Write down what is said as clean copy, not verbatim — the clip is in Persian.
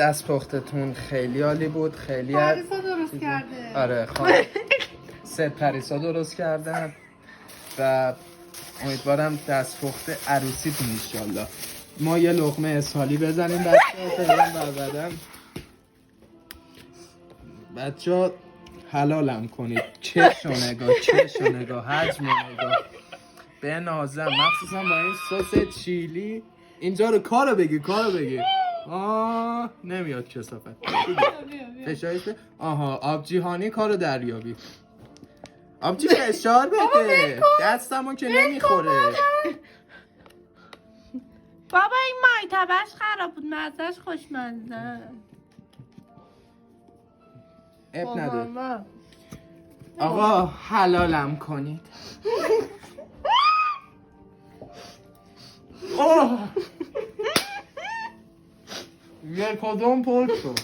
دست پختتون خیلی عالی بود. خیلی پریسا درست کرده. آره سه پریسا درست کردن و امیدوارم دست پخت عروسیتون انشالله. ما یه لقمه اسهالی بزنیم بچه‌ها حلالم کنید. چشم و نگاه حجم و نگاه بنازم، مخصوصا با این سس چیلی. اینجا رو کارو بگی نمیاد کسافت. فشارش به آبجیهانی کارو دریابی. آبجی فشار بده، دستمو که نمیخوره. بابا این مایتبش خراب بود، مزهش خوشمزه. اب نده آقا، حلالم کنید. یک کدوم پر شد.